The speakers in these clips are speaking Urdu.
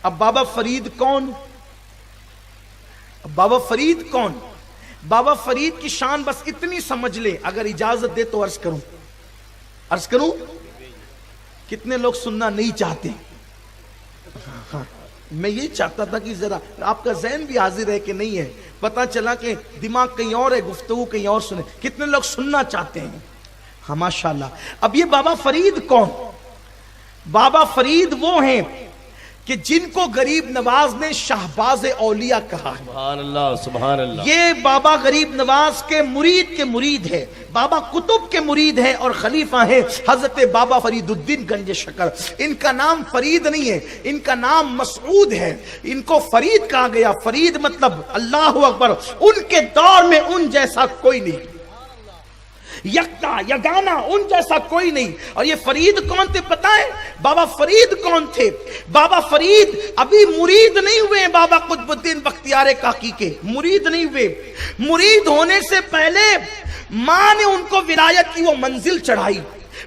اب بابا فرید کون؟ بابا فرید کون؟ بابا فرید کی شان بس اتنی سمجھ لے، اگر اجازت دے تو عرض کروں؟ کتنے لوگ سننا نہیں چاہتے؟ میں یہ چاہتا تھا کہ ذرا آپ کا ذہن بھی حاضر ہے کہ نہیں ہے، پتہ چلا کہ دماغ کہیں اور ہے، گفتگو کہیں اور سنے. کتنے لوگ سننا چاہتے ہیں؟ ہاں ماشاءاللہ. اب یہ بابا فرید کون؟ بابا فرید وہ ہیں کہ جن کو غریب نواز نے شہباز اولیاء کہا ہے. سبحان اللہ سبحان اللہ. یہ بابا غریب نواز کے مرید ہے، بابا قطب کے مرید ہے اور خلیفہ ہے حضرت بابا فرید الدین گنج شکر. ان کا نام فرید نہیں ہے، ان کا نام مسعود ہے. ان کو فرید کہا گیا. فرید مطلب اللہ اکبر، ان کے دور میں ان جیسا کوئی نہیں، یکتا یگانا ان جیسا کوئی نہیں. اور یہ فرید کون تھے پتہ ہے؟ بابا فرید کون تھے؟ بابا فرید ابھی مرید نہیں ہوئے بابا قطب الدین بختیار کاکی کے، مرید نہیں ہوئے. مرید ہونے سے پہلے ماں نے ان کو ولایت کی وہ منزل چڑھائی،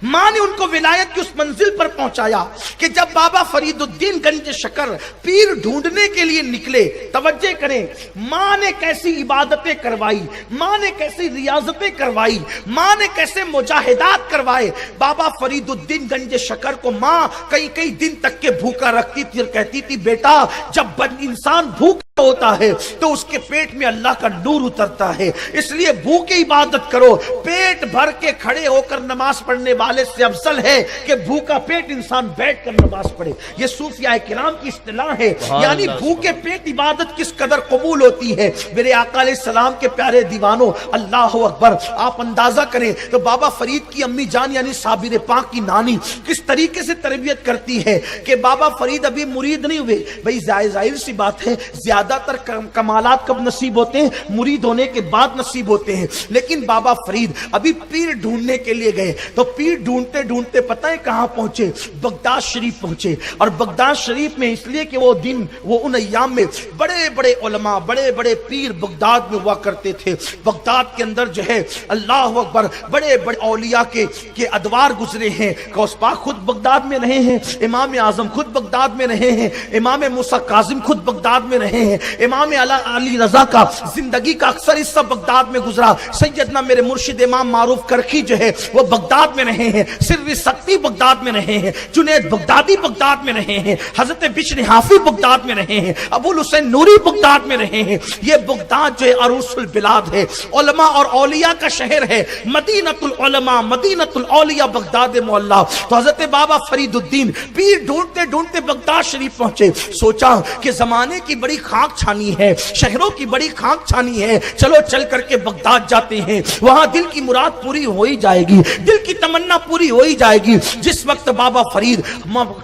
ماں نے ان کو ولایت کی اس منزل پر پہنچایا کہ جب بابا فرید الدین گنج شکر پیر ڈھونڈنے کے لیے نکلے، توجہ کریں، ماں نے کیسی عبادتیں کروائی، ماں نے کیسی ریاضتیں کروائی، ماں نے کیسے مجاہدات کروائے. بابا فرید الدین گنج شکر کو ماں کئی دن تک کے بھوکا رکھتی تھی اور کہتی تھی بیٹا جب انسان بھوکا ہوتا ہے تو اس کے پیٹ میں اللہ کا نور اترتا ہے، اس لیے بھوکے عبادت کرو. پیٹ بھر کے کھڑے ہو کر نماز پڑھنے والے سے افضل ہے کہ بھوکا پیٹ انسان بیٹھ کر نماز پڑھے. یہ صوفیاء کرام کی اصطلاح ہے. یعنی بھوکے پیٹ عبادت کس قدر قبول ہوتی ہے. میرے آقا علیہ السلام کے پیارے دیوانوں، اللہ اکبر، آپ اندازہ کریں تو بابا فرید کی امی جان یعنی صابر پاک کی نانی کس طریقے سے تربیت کرتی ہے کہ بابا فرید ابھی مرید نہیں ہوئے. بھئی ظاہر سی بات ہے، زیادہ تر کمالات کب نصیب ہوتے ہیں؟ مرید ہونے کے بعد نصیب ہوتے ہیں. لیکن بابا فرید ابھی پیر ڈھونڈنے کے لیے گئے تو پیر ڈھونڈتے ڈھونڈتے پتہ ہے کہاں پہنچے؟ بغداد شریف پہنچے. اور بغداد شریف میں اس لیے کہ وہ دن، وہ ان ایام میں بڑے بڑے علماء، بڑے بڑے پیر بغداد میں ہوا کرتے تھے. بغداد کے اندر جو ہے اللہ اکبر بڑے بڑے اولیاء کے ادوار گزرے ہیں. غوث پاک خود بغداد میں رہے ہیں، امام اعظم خود بغداد میں رہے ہیں، امام موسیٰ کاظم خود بغداد میں رہے ہیں، امام علی رضا کا زندگی کا اکثر حصہ بغداد میں گزرا. سیدنا میرے مرشد امام معروف کرخی جو ہے وہ بغداد میں رہے ہیں، سر سختی بغداد میں رہے ہیں، جنید بغدادی بغداد میں رہے ہیں، حضرت بشر حافظ بغداد میں رہے ہیں، ابو الحسین نوری بغداد میں رہے ہیں. یہ بغداد جو ہے عروس البلاد ہے، علماء اور اولیاء کا شہر ہے، مدینۃ العلماء مدینۃ الاولیاء بغداد معلی. تو حضرت بابا فرید الدین پیر ڈھونڈتے ڈھونڈتے بغداد شریف پہنچے. سوچا کہ زمانے کی بڑی خاک چھانی ہے، شہروں کی بڑی خاک چھانی ہے، چلو چل کر کے بغداد جاتے ہیں، وہاں دل کی مراد پوری ہو ہی جائے گی، دل کی تمنا پوری ہو ہی جائے گی. جس وقت بابا فرید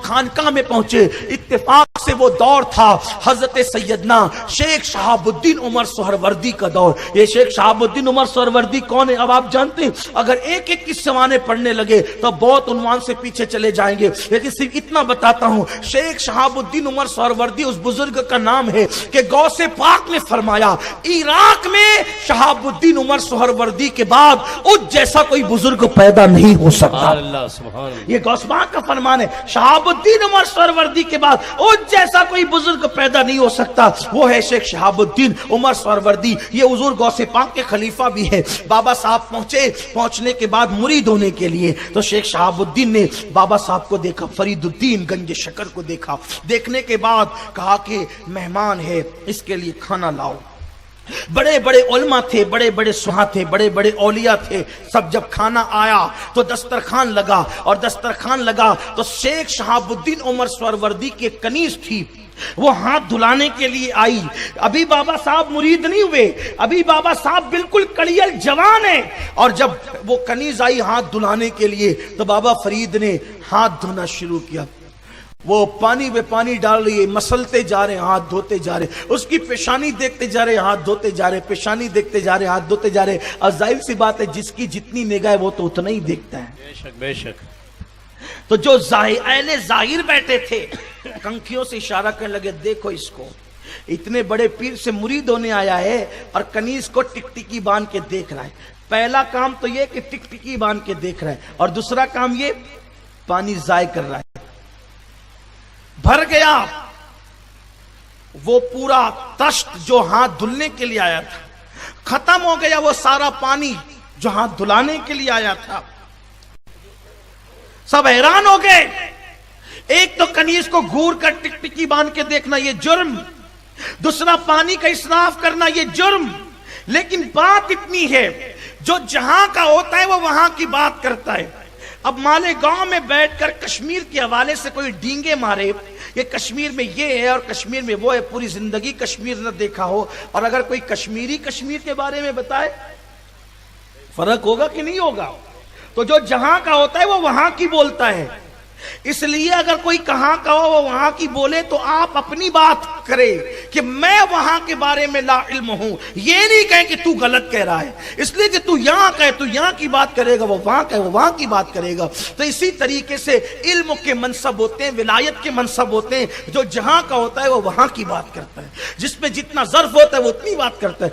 خانقاہ میں پہنچے، اتفاق سے وہ دور تھا حضرت سیدنا شیخ شہاب الدین عمر سہروردی کا دور. یہ شیخ شہاب الدین عمر سہروردی کون ہے اب آپ جانتے ہیں؟ اگر ایک ایک کی سوانے پڑھنے لگے تو بہت عنوان سے پیچھے چلے جائیں گے، لیکن صرف اتنا بتاتا ہوں. شیخ شہاب الدین عمر سہروردی اس بزرگ کا نام ہے کہ غوث پاک نے فرمایا عراق میں شہاب الدین عمر سہروردی کے بعد اس جیسا کوئی بزرگ پیدا نہیں ہو سکتا. یہ غوث پاک کا فرمان ہے. شہاب الدین عمر سہروردی کے بعد اس جیسا کوئی بزرگ پیدا نہیں ہو سکتا. وہ ہے شیخ شہاب الدین عمر سہروردی. یہ حضور غوث پاک کے خلیفہ بھی ہے. بابا صاحب پہنچنے کے بعد مرید ہونے کے لیے تو شیخ شہاب الدین نے بابا صاحب کو دیکھا، فرید الدین گنج شکر کو دیکھا. دیکھنے کے بعد کہا کہ مہمان ہے، اس کے لیے کھانا لاؤ. بڑے بڑے علماء تھے، بڑے بڑے سہاں تھے، بڑے بڑے اولیاء تھے. سب جب کھانا آیا تو دسترخوان لگا، اور دسترخوان لگا تو شیخ شہاب الدین عمر سہروردی کی کنیز تھی، وہ ہاتھ دھلانے کے لیے آئی. ابھی بابا صاحب مرید نہیں ہوئے، ابھی بابا صاحب بالکل کڑیل جوان ہیں. اور جب وہ کنیز آئی ہاتھ دھلانے کے لیے تو بابا فرید نے ہاتھ دھونا شروع کیا. وہ پانی میں پانی ڈال رہی ہے، مسلتے جا رہے ہیں، ہاتھ دھوتے جا رہے ہیں. اس کی پیشانی دیکھتے جا رہے ہیں، ہاتھ دھوتے جا رہے ہیں، پیشانی دیکھتے جا رہے ہیں، ہاتھ دھوتے جا رہے ہیں. اور ظاہر سی بات ہے جس کی جتنی نگاہ ہے وہ تو اتنا ہی دیکھتا ہے. بے شک بے شک. تو جو اہل ظاہر بیٹھے تھے کنکھیوں سے اشارہ کرنے لگے، دیکھو اس کو، اتنے بڑے پیر سے مرید ہونے آیا ہے اور کنیز کو ٹکٹکی باندھ کے دیکھ رہا ہے. پہلا کام تو یہ کہ ٹکٹکی باندھ کے دیکھ رہا ہے، اور دوسرا کام یہ پانی ضائع کر رہا ہے. بھر گیا. وہ پورا تشت جو ہاتھ دھلنے کے لیے آیا تھا ختم ہو گیا، وہ سارا پانی جو ہاتھ دھلانے کے لیے آیا تھا۔ سب حیران ہو گئے۔ ایک تو کنیز کو گھور کر ٹکٹکی باندھ کے دیکھنا یہ جرم، دوسرا پانی کا اسراف کرنا یہ جرم، لیکن بات اتنی ہے جو جہاں کا ہوتا ہے وہ وہاں کی بات کرتا ہے۔ اب مالیگاؤں میں بیٹھ کر کشمیر کے حوالے سے کوئی ڈینگے مارے کہ کشمیر میں یہ ہے اور کشمیر میں وہ ہے، پوری زندگی کشمیر نہ دیکھا ہو، اور اگر کوئی کشمیری کشمیر کے بارے میں بتائے فرق ہوگا کہ نہیں ہوگا؟ تو جو جہاں کا ہوتا ہے وہ وہاں کی بولتا ہے، اس لیے اگر کوئی کہاں کا ہو وہ وہاں کی بولے تو آپ اپنی بات کرے کہ میں وہاں کے بارے میں لا علم ہوں، یہ نہیں کہیں کہ تو غلط کہہ رہا ہے، اس لیے کہ تو یہاں کا ہے تو یہاں کی بات کرے گا، وہ وہاں کا ہے وہ وہاں کی بات کرے گا۔ تو اسی طریقے سے علم کے منصب ہوتے ہیں، ولایت کے منصب ہوتے ہیں، جو جہاں کا ہوتا ہے وہ وہاں کی بات کرتا ہے، جس میں جتنا ظرف ہوتا ہے وہ اتنی بات کرتا ہے،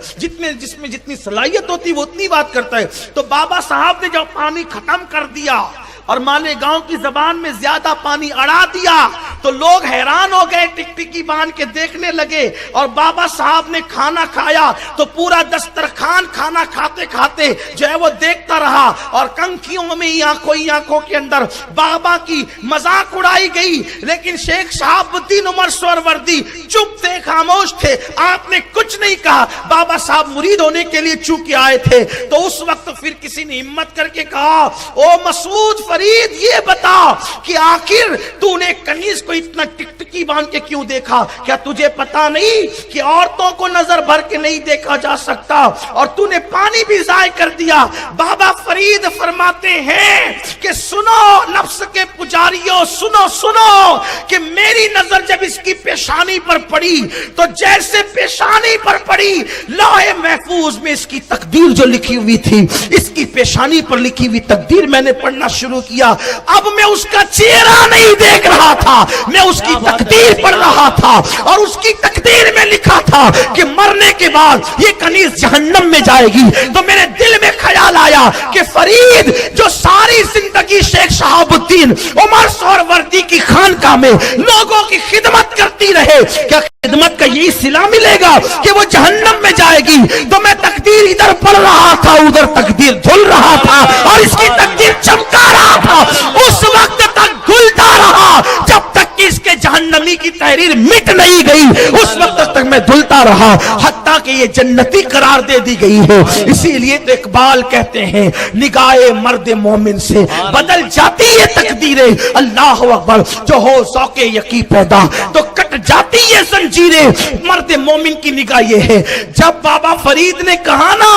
جس میں جتنی صلاحیت ہوتی ہے وہ اتنی بات کرتا ہے۔ تو بابا صاحب نے جب پانی ختم کر دیا اور مالیگاؤں کی زبان میں زیادہ پانی اڑا دیا تو لوگ حیران ہو گئے، ٹکٹکی باندھ کے دیکھنے لگے، اور بابا صاحب نے کھانا کھایا تو پورا دسترخوان کھانا کھاتے کھاتے جو ہے وہ دیکھتا رہا، اور کنکھیوں میں آنکھوں کے اندر بابا کی مذاق اڑائی گئی، لیکن شیخ شہاب الدین عمر سہروردی چپ تھے، خاموش تھے، آپ نے کچھ نہیں کہا۔ بابا صاحب مرید ہونے کے لیے چونکہ آئے تھے تو اس وقت پھر کسی نے ہمت کر کے کہا، او مسعود فرید یہ بتا کہ آخر تو نے کنیز کو اتنا ٹکٹکی باندھ کے کیوں دیکھا؟ کیا تجھے پتا نہیں کہ عورتوں کو نظر بھر کے نہیں دیکھا جا سکتا، اور تو نے پانی بھی ضائع کر دیا؟ بابا فرید فرماتے ہیں کہ سنو نفس کے پجاریوں، سنو کہ میری نظر جب اس کی پیشانی پر پڑی تو جیسے پیشانی پر پڑی لوح محفوظ میں اس کی تقدیر جو لکھی ہوئی تھی، اس کی پیشانی پر لکھی ہوئی تقدیر میں نے پڑھنا شروع کیا۔ اب میں اس کا چہرہ نہیں دیکھ رہا تھا، میں اس کی تقدیر پڑھ رہا تھا، اور اس کی تقدیر میں لکھا تھا کہ مرنے کے بعد یہ کنیز جہنم میں جائے گی۔ تو میرے دل میں خیال آیا کہ فرید جو ساری زندگی شیخ شہاب الدین عمر سہروردی کی خانقاہ میں لوگوں کی خدمت کرتی رہے، کیا خدمت کا یہی صلہ ملے گا کہ وہ جہنم میں جائے گی؟ تو میں تقدیر ادھر پڑھ رہا تھا، ادھر تقدیر دھل رہا تھا، اور اس کی تقدیر چمکا رہا تھا، اس وقت تک دھلتا رہا جب تک کہ اس کے جہنمی کی تحریر مٹ نہیں گئی، اس وقت تک میں دھلتا رہا حتیٰ کہ یہ جنتی قرار دے دی گئی ہے۔ اسی لیے تو اقبال کہتے ہیں نگاہ مرد مومن سے بدل جاتی ہے تقدیریں، اللہ اکبر، جو ہو ذوق یقین پیدا تو کٹ جاتی ہے زنجیریں، مرد مومن کی نگاہ یہ ہے۔ جب بابا فرید نے کہا نا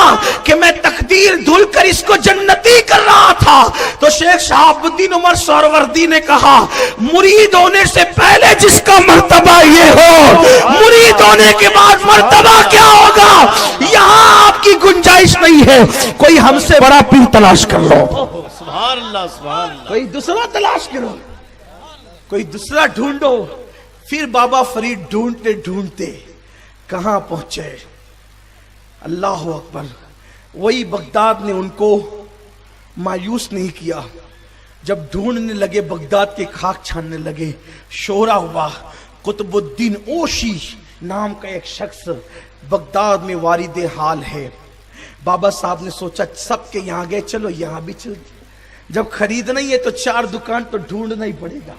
کہ میں تقدیر دھل کر اس کو جنتی کر رہا تھا، تو شیخ شہاب الدین عمر سہروردی نے کہا مرید ہونے سے پہلے جس کا مرتبہ یہ ہو، مرید ہونے کے بعد مرتبہ کیا ہوگا؟ یہاں آپ کی گنجائش نہیں ہے، کوئی ہم سے بڑا پیر تلاش کر لو، سبحان اللہ سبحان اللہ، کوئی دوسرا تلاش کرو، کوئی دوسرا ڈھونڈو۔ پھر بابا فرید ڈھونڈتے ڈھونڈتے کہاں پہنچے؟ اللہ اکبر، وہی بغداد نے ان کو مایوس نہیں کیا۔ جب ڈھونڈنے لگے، بغداد کے خاک چھاننے لگے، شورا ہوا۔ قطب الدین اوشی نام کا ایک شخص بغداد میں وارد حال ہے۔ بابا صاحب نے سوچا سب کے یہاں گئے، چلو یہاں بھی چل، جب خریدنا ہی ہے تو 4 دکان تو ڈھونڈنا ہی پڑے گا۔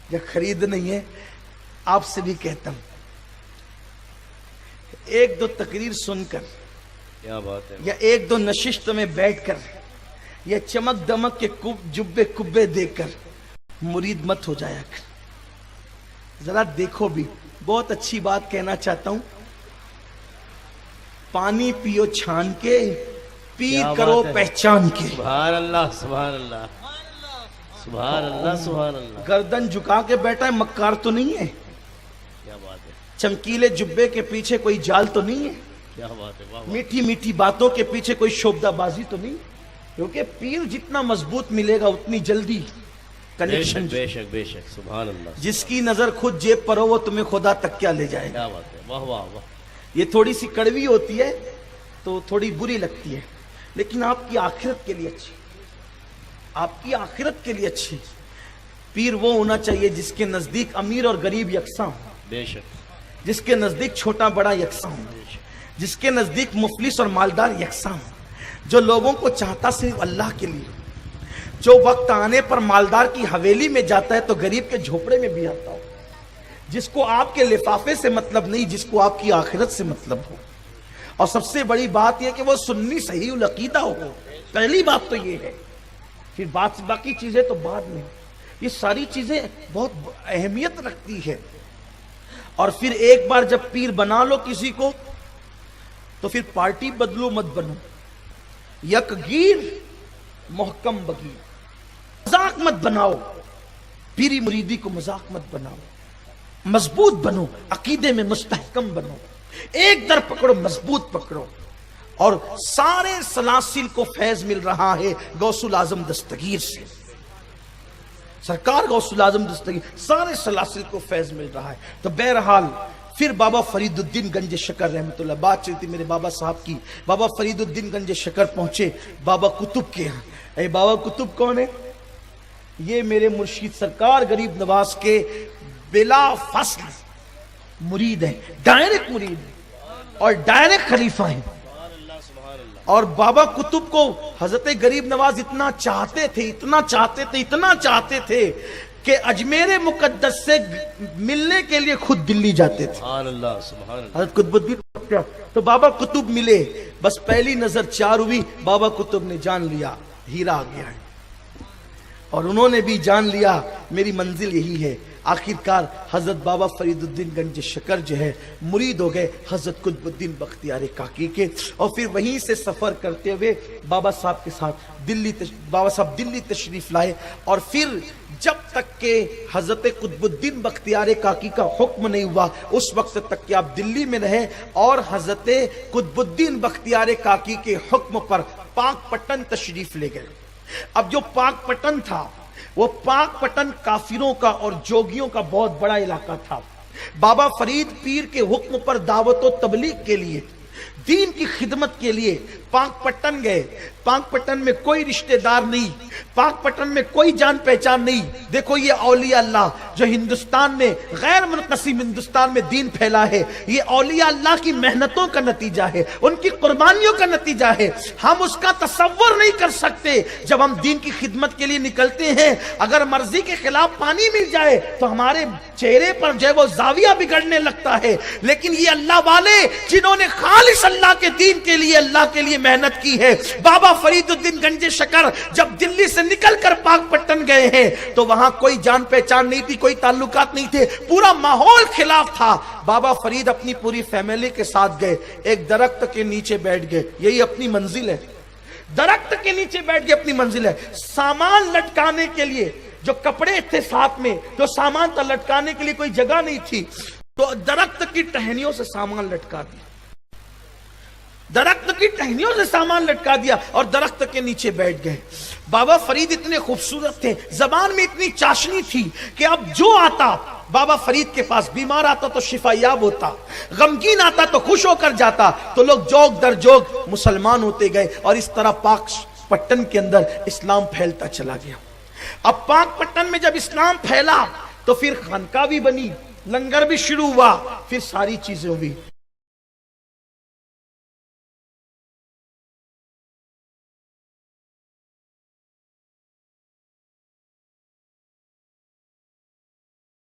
جب خرید نہیں ہے، آپ سے بھی کہتا ہوں، ایک دو تقریر سن کر کیا بات ہے، یا ایک دو نشست میں بیٹھ کر یا چمک دمک کے جبے کبے دیکھ کر مرید مت ہو جایا کر، ذرا دیکھو بھی۔ بہت اچھی بات کہنا چاہتا ہوں، پانی پیو چھان کے، پیر کرو پہچان کے۔ سبحان اللہ سبحان اللہ سبحان اللہ سبحان اللہ، گردن جھکا کے بیٹھا ہے، مکار تو نہیں ہے؟ کیا بات ہے، چمکیلے جبے کے پیچھے کوئی جال تو نہیں ہے؟ کیا بات ہے، واہ میٹھی میٹھی باتوں کے پیچھے کوئی شوبدہ بازی تو نہیں؟ کیونکہ پیر جتنا مضبوط ملے گا اتنی جلدی کنیکشن۔ بے شک بے شک، سبحان اللہ، جس کی نظر خود جیب پر ہو وہ تمہیں خدا تک کیا لے جائے گا۔ کیا بات ہے، واہ واہ واہ، یہ تھوڑی سی کڑوی ہوتی ہے تو تھوڑی بری لگتی ہے، لیکن آپ کی آخرت کے لیے اچھی، آپ کی آخرت کے لیے اچھی۔ پیر وہ ہونا چاہیے جس کے نزدیک امیر اور غریب یکساں ہو، بے شک، جس کے نزدیک چھوٹا بڑا یکساں ہو، جس کے نزدیک مفلس اور مالدار یکساں ہو، جو لوگوں کو چاہتا صرف اللہ کے لیے، جو وقت آنے پر مالدار کی حویلی میں جاتا ہے تو غریب کے جھوپڑے میں بھی آتا ہو، جس کو آپ کے لفافے سے مطلب نہیں، جس کو آپ کی آخرت سے مطلب ہو۔ اور سب سے بڑی بات یہ کہ وہ سنی صحیح العقیدہ ہو، پہلی بات تو یہ ہے، پھر باقی چیزیں تو بعد میں۔ یہ ساری چیزیں بہت اہمیت رکھتی ہے۔ اور پھر ایک بار جب پیر بنا لو کسی کو تو پھر پارٹی بدلو مت بنو، یک گیر محکم بگیر، مذاق مت بناؤ، پیری مریدی کو مذاق مت بناؤ، مضبوط بنو، عقیدے میں مستحکم بنو، ایک در پکڑو، مضبوط پکڑو۔ اور سارے سلاسل کو فیض مل رہا ہے غوث العظم دستگیر سے، سرکار غوث العظم دستگیر، سارے سلاسل کو فیض مل رہا ہے۔ تو بہرحال پھر بابا فرید الدین گنج شکر رحمت اللہ، بات چلتی میرے بابا صاحب کی، بابا فرید الدین گنج شکر پہنچے بابا قطب کے ہاں۔ اے بابا قطب کون ہے؟ یہ میرے مرشید سرکار غریب نواز کے بلا فصل مرید ہیں، ڈائریکٹ مرید ہیں اور ڈائریکٹ خلیفہ ہیں۔ اور بابا قطب کو حضرت غریب نواز اتنا چاہتے تھے، اتنا چاہتے تھے، اتنا چاہتے تھے کہ اجمیر مقدس سے ملنے کے لیے خود دلی جاتے تھے۔ سبحان اللہ، سبحان اللہ۔ حضرت قطب الدین تو بابا قطب ملے، بس پہلی نظر چار ہوئی، بابا قطب نے جان لیا ہیرا آ گیا ہے، اور انہوں نے بھی جان لیا میری منزل یہی ہے۔ آخرکار حضرت بابا فرید الدین گنج شکر جو ہے مرید ہو گئے حضرت قطب الدین بختیار کاکی کے، اور پھر وہیں سے سفر کرتے ہوئے بابا صاحب کے ساتھ بابا صاحب دلی تشریف لائے۔ اور پھر جب تک کہ حضرت قطب الدین بختیار کاکی کا حکم نہیں ہوا اس وقت تک کہ آپ دلی میں رہے، اور حضرت قطب الدین بختیار کاکی کے حکم پر پاک پٹن تشریف لے گئے۔ اب جو پاک پٹن تھا وہ پاک پٹن کافروں کا اور جوگیوں کا بہت بڑا علاقہ تھا۔ بابا فرید پیر کے حکم پر دعوت و تبلیغ کے لیے، دین کی خدمت کے لیے پاک پٹن گئے۔ پاک پٹن میں کوئی رشتہ دار نہیں، پاک پٹن میں کوئی جان پہچان نہیں۔ دیکھو یہ اولیاء اللہ جو ہندوستان میں، غیر منقسم ہندوستان میں دین پھیلا ہے، یہ اولیاء اللہ کی محنتوں کا نتیجہ ہے، ان کی قربانیوں کا نتیجہ ہے۔ ہم اس کا تصور نہیں کر سکتے جب ہم دین کی خدمت کے لیے نکلتے ہیں، اگر مرضی کے خلاف پانی مل جائے تو ہمارے چہرے پر جو ہے وہ زاویہ بگڑنے لگتا ہے۔ لیکن یہ اللہ والے جنہوں نے خالص اللہ کے دین کے لیے، اللہ کے لیے محنت کی ہے۔ بابا فرید الدین گنج شکر جب دلی سے نکل کر پاک پٹن گئے ہیں تو وہاں کوئی جان پہچان نہیں تھی، کوئی تعلقات نہیں تھے، پورا ماحول خلاف تھا۔ بابا فرید اپنی پوری فیملی کے ساتھ گئے، ایک درخت کے نیچے بیٹھ گئے، یہی اپنی منزل ہے، درخت کے نیچے بیٹھ گئے، اپنی منزل ہے۔ سامان لٹکانے کے لیے جو کپڑے تھے ساتھ میں، جو سامان تھا لٹکانے کے لیے کوئی جگہ نہیں تھی، تو درخت کی ٹہنیوں سے سامان لٹکا دیا، درخت کی ٹہنیوں سے سامان لٹکا دیا اور درخت کے نیچے بیٹھ گئے۔ بابا فرید اتنے خوبصورت تھے، زبان میں اتنی چاشنی تھی کہ اب جو آتا بابا فرید کے پاس، بیمار آتا تو شفا یاب ہوتا، غمگین آتا تو خوش ہو کر جاتا، تو لوگ جوگ در جوگ مسلمان ہوتے گئے، اور اس طرح پاک پٹن کے اندر اسلام پھیلتا چلا گیا۔ اب پاک پٹن میں جب اسلام پھیلا تو پھر خانقاہ بھی بنی، لنگر بھی شروع ہوا، پھر ساری چیزیں ہوئی۔